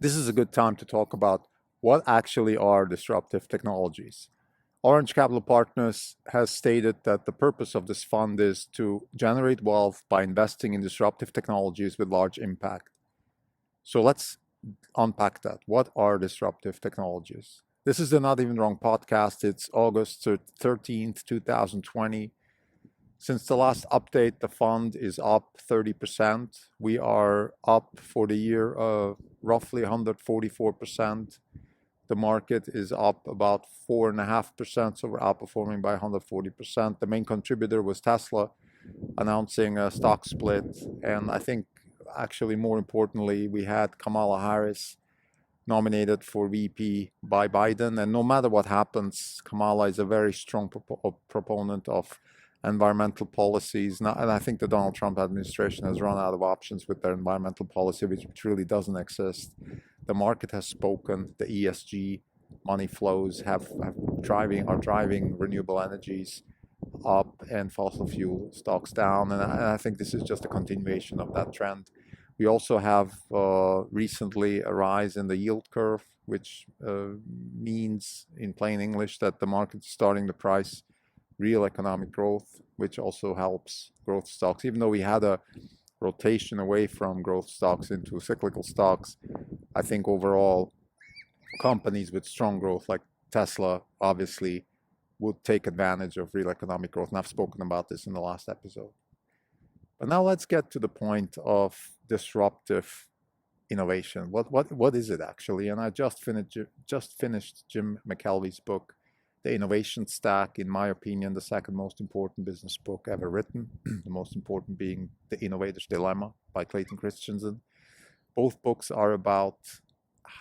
This is a good time to talk about what actually are disruptive technologies. Orange Capital Partners has stated that the purpose of this fund is to generate wealth by investing in disruptive technologies with large impact. So let's unpack that. What are disruptive technologies? This is the Not Even Wrong podcast. It's August 13th, 2020. Since the last update, the fund is up 30%. We are up for the year roughly 144%. The market is up about 4.5%, so we're outperforming by 140%. The main contributor was Tesla announcing a stock split. And I think actually more importantly, we had Kamala Harris nominated for VP by Biden. And no matter what happens, Kamala is a very strong proponent of environmental policies. And I think the Donald Trump administration has run out of options with their environmental policy, which really doesn't exist. The market has spoken. The ESG money flows are driving renewable energies up and fossil fuel stocks down. And I think this is just a continuation of that trend. We also have recently a rise in the yield curve, which means in plain English that the market is starting to price real economic growth, which also helps growth stocks. Even though we had a rotation away from growth stocks into cyclical stocks, I think overall companies with strong growth like Tesla obviously would take advantage of real economic growth. And I've spoken about this in the last episode. But now let's get to the point of disruptive innovation. What is it actually? And I just finished Jim McKelvey's book, The Innovation Stack, in my opinion, the second most important business book ever written, the most important being The Innovators Dilemma by Clayton Christensen. Both books are about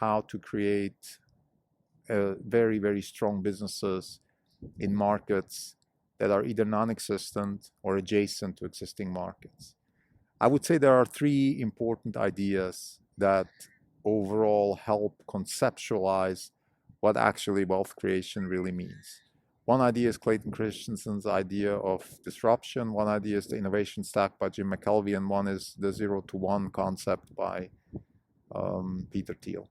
how to create very, very strong businesses in markets that are either non-existent or adjacent to existing markets. I would say there are three important ideas that overall help conceptualize what actually wealth creation really means. One idea is Clayton Christensen's idea of disruption. One idea is the innovation stack by Jim McKelvey, and one is the 0 to 1 concept by Peter Thiel.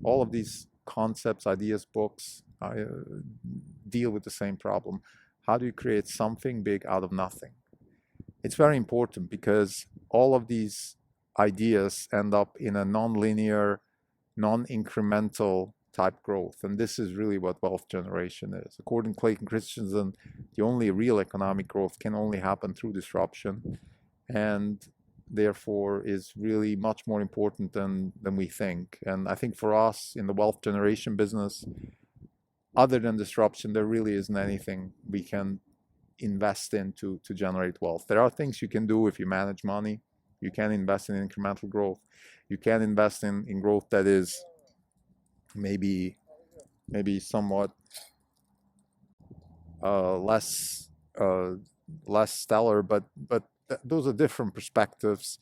All of these concepts, ideas, books deal with the same problem. How do you create something big out of nothing? It's very important because all of these ideas end up in a non-linear, non-incremental type growth. And this is really what wealth generation is. According to Clayton Christensen, the only real economic growth can only happen through disruption, and therefore is really much more important than we think. And I think for us in the wealth generation business, other than disruption, there really isn't anything we can invest in to generate wealth. There are things you can do if you manage money. You can invest in incremental growth. You can invest in growth that is maybe somewhat less stellar, but those are different perspectives.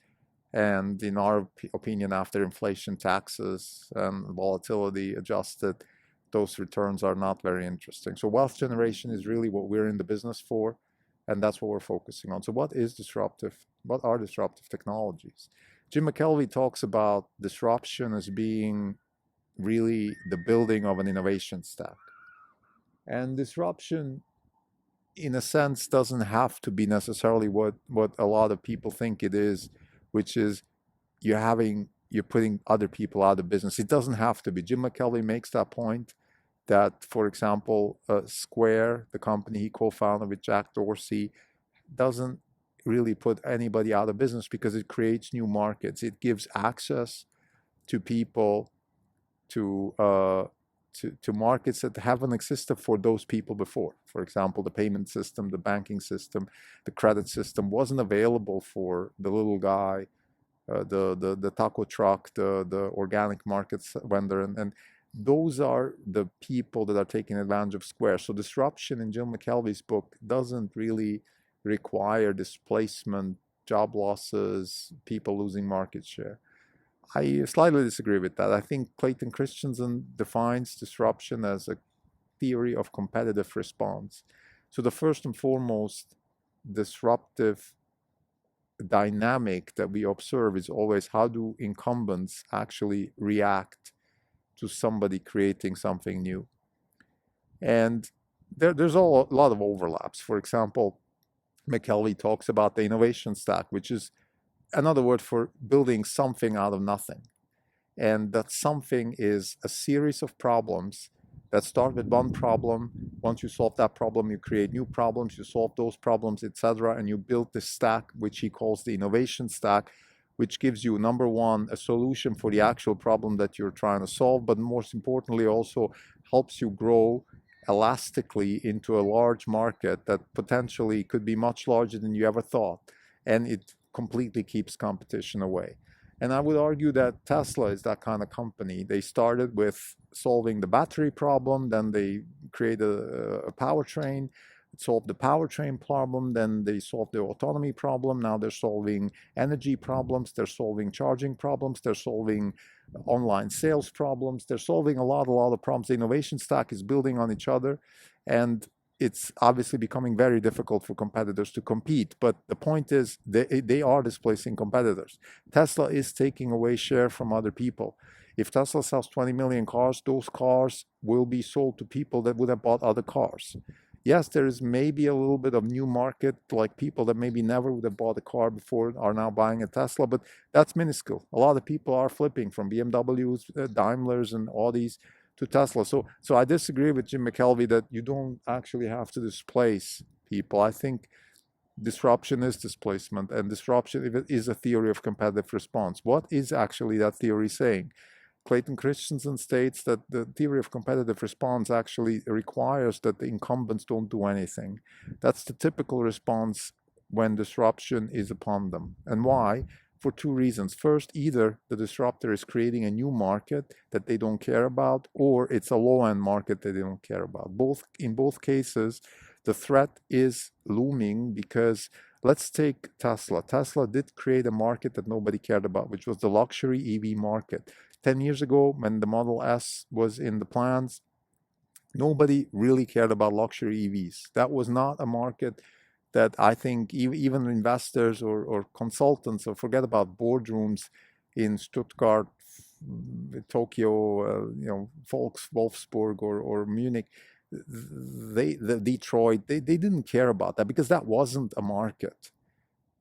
And in our opinion, after inflation, taxes, and volatility adjusted, those returns are not very interesting. So wealth generation is really what we're in the business for, and that's what we're focusing on. So what is disruptive? What are disruptive technologies? Jim McKelvey talks about disruption as being really the building of an innovation stack. And disruption, in a sense, doesn't have to be necessarily what a lot of people think it is, which is you're putting other people out of business. It doesn't have to be. Jim McKelvey makes that point that, for example, Square, the company he co-founded with Jack Dorsey, doesn't really put anybody out of business because it creates new markets. It gives access to people to markets that haven't existed for those people before. For example, the payment system, the banking system, the credit system wasn't available for the little guy, the taco truck, the organic markets vendor, and those are the people that are taking advantage of Square. So disruption in Jim McKelvey's book doesn't really require displacement, job losses, people losing market share. I slightly disagree with that. I think Clayton Christensen defines disruption as a theory of competitive response. So the first and foremost disruptive dynamic that we observe is always how do incumbents actually react to somebody creating something new. And there's a lot of overlaps. For example, McKelvey talks about the innovation stack, which is another word for building something out of nothing. And that something is a series of problems that start with one problem. Once you solve that problem, you create new problems, you solve those problems, etc., and you build this stack, which he calls the innovation stack, which gives you, number one, a solution for the actual problem that you're trying to solve, but most importantly also helps you grow elastically into a large market that potentially could be much larger than you ever thought. And it completely keeps competition away. And I would argue that Tesla is that kind of company. They started with solving the battery problem, then they created a powertrain, solved the powertrain problem, then they solved the autonomy problem. Now they're solving energy problems, they're solving charging problems, they're solving online sales problems, they're solving a lot of problems. The innovation stack is building on each other, and it's obviously becoming very difficult for competitors to compete. But the point is, they are displacing competitors. Tesla is taking away share from other people. If Tesla sells 20 million cars, those cars will be sold to people that would have bought other cars. Yes, there is maybe a little bit of new market, like people that maybe never would have bought a car before are now buying a Tesla, but that's minuscule. A lot of people are flipping from BMWs, Daimlers, and Audis to Tesla. So I disagree with Jim McKelvey that you don't actually have to displace people. I think disruption is displacement, and disruption is a theory of competitive response. What is actually that theory saying? Clayton Christensen states that the theory of competitive response actually requires that the incumbents don't do anything. That's the typical response when disruption is upon them. And why? For two reasons. First, either the disruptor is creating a new market that they don't care about, or it's a low-end market that they don't care about. In both cases, the threat is looming because let's take Tesla. Tesla did create a market that nobody cared about, which was the luxury EV market. 10 years ago, when the Model S was in the plans, nobody really cared about luxury EVs. That was not a market that I think even investors or consultants, or forget about boardrooms in Stuttgart, Tokyo, Wolfsburg or Munich, the Detroit, they didn't care about that because that wasn't a market.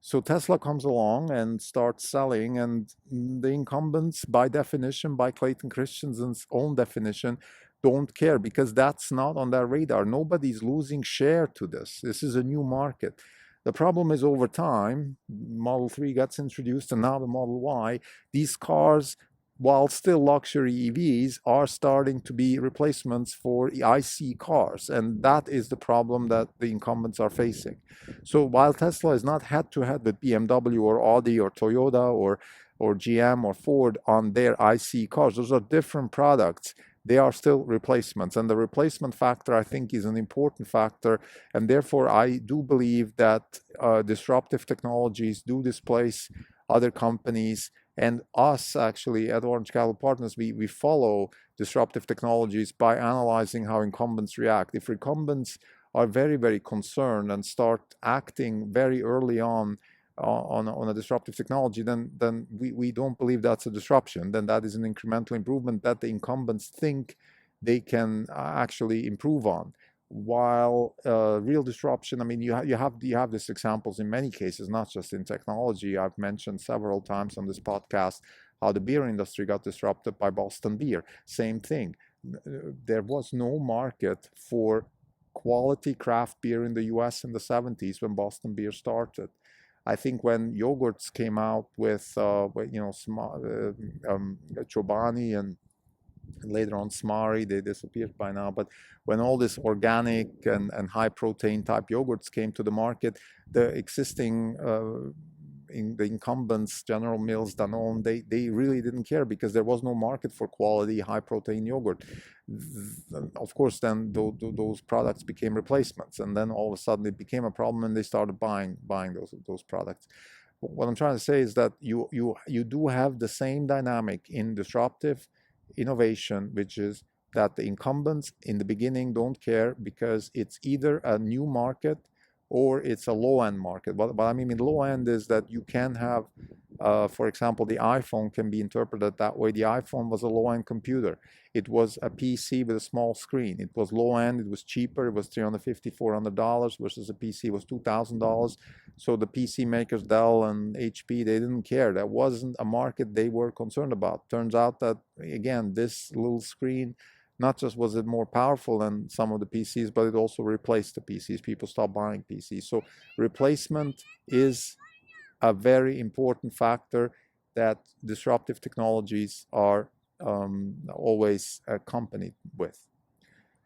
So Tesla comes along and starts selling, and the incumbents, by definition, by Clayton Christensen's own definition, don't care because that's not on their radar. Nobody's losing share to this. This is a new market. The problem is over time, Model 3 gets introduced and now the Model Y, these cars, while still luxury EVs, are starting to be replacements for IC cars. And that is the problem that the incumbents are facing. So while Tesla is not head-to-head with BMW or Audi or Toyota or GM or Ford on their IC cars, those are different products. They are still replacements. And the replacement factor, I think, is an important factor. And therefore, I do believe that disruptive technologies do displace other companies. And us, actually, at Orange Capital Partners, we follow disruptive technologies by analyzing how incumbents react. If incumbents are very, very concerned and start acting very early on a disruptive technology, then we don't believe that's a disruption. Then that is an incremental improvement that the incumbents think they can actually improve on. While real disruption, I mean, you have these examples in many cases, not just in technology. I've mentioned several times on this podcast how the beer industry got disrupted by Boston Beer. Same thing. There was no market for quality craft beer in the US in the 70s when Boston Beer started. I think when yogurts came out with Chobani and later on Smari, they disappeared by now, but when all this organic and high protein type yogurts came to the market, the existing the incumbents, General Mills, Danone, they really didn't care because there was no market for quality high protein yogurt. Of course, then those products became replacements, and then all of a sudden it became a problem, and they started buying those products. What I'm trying to say is that you do have the same dynamic in disruptive innovation, which is that the incumbents in the beginning don't care because it's either a new market or it's a low-end market. But I mean, low-end is that you can have, for example, the iPhone can be interpreted that way. The iPhone was a low-end computer. It was a PC with a small screen. It was low-end. It was cheaper. It was $350, $400 versus a PC was $2,000. So the PC makers, Dell and HP, they didn't care. That wasn't a market they were concerned about. Turns out that, again, this little screen, not just was it more powerful than some of the PCs, but it also replaced the PCs. People stopped buying PCs. So replacement is a very important factor that disruptive technologies are always accompanied with.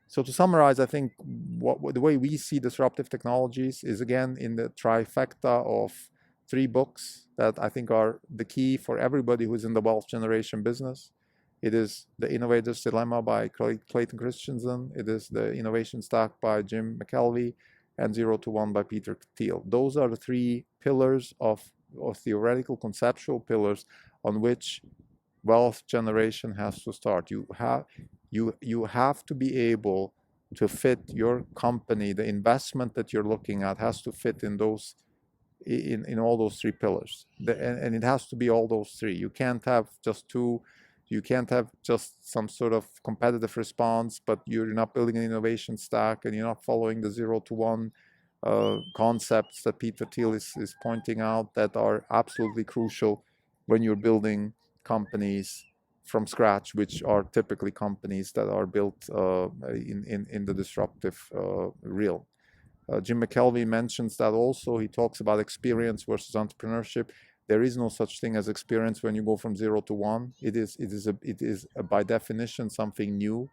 So to summarize, I think the way we see disruptive technologies is, again, in the trifecta of three books that I think are the key for everybody who's in the wealth generation business. It is The Innovator's Dilemma by Clayton Christensen. It is The Innovation Stack by Jim McKelvey, and 0 to 1 by Peter Thiel. Those are the three pillars of theoretical, conceptual pillars on which wealth generation has to start. You have to be able to fit your company. The investment that you're looking at has to fit in those in all those three pillars, and it has to be all those three. You can't have just two. You can't have just some sort of competitive response, but you're not building an innovation stack and you're not following the 0 to 1 concepts that Peter Thiel is pointing out that are absolutely crucial when you're building companies from scratch, which are typically companies that are built in the disruptive realm. Jim McKelvey mentions that also. He talks about experience versus entrepreneurship. There is no such thing as experience when you go from 0 to 1. It is by definition something new.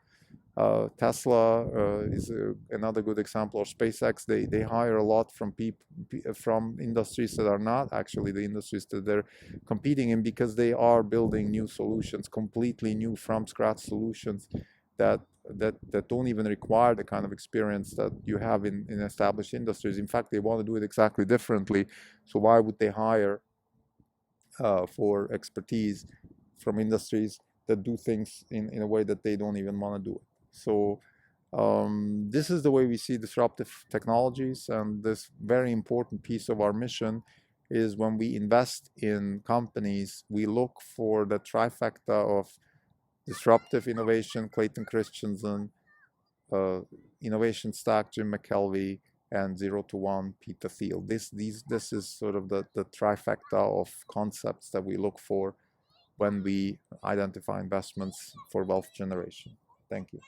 Tesla is another good example, or SpaceX. They hire a lot from people from industries that are not actually the industries that they're competing in, because they are building new solutions, completely new from scratch solutions that don't even require the kind of experience that you have in established industries. In fact, they want to do it exactly differently. So why would they hire for expertise from industries that do things in a way that they don't even want to do it? So this is the way we see disruptive technologies, and this very important piece of our mission is when we invest in companies, we look for the trifecta of disruptive innovation, Clayton Christensen, innovation stack, Jim McKelvey, and 0 to 1, Peter Thiel. This is sort of the trifecta of concepts that we look for when we identify investments for wealth generation. Thank you.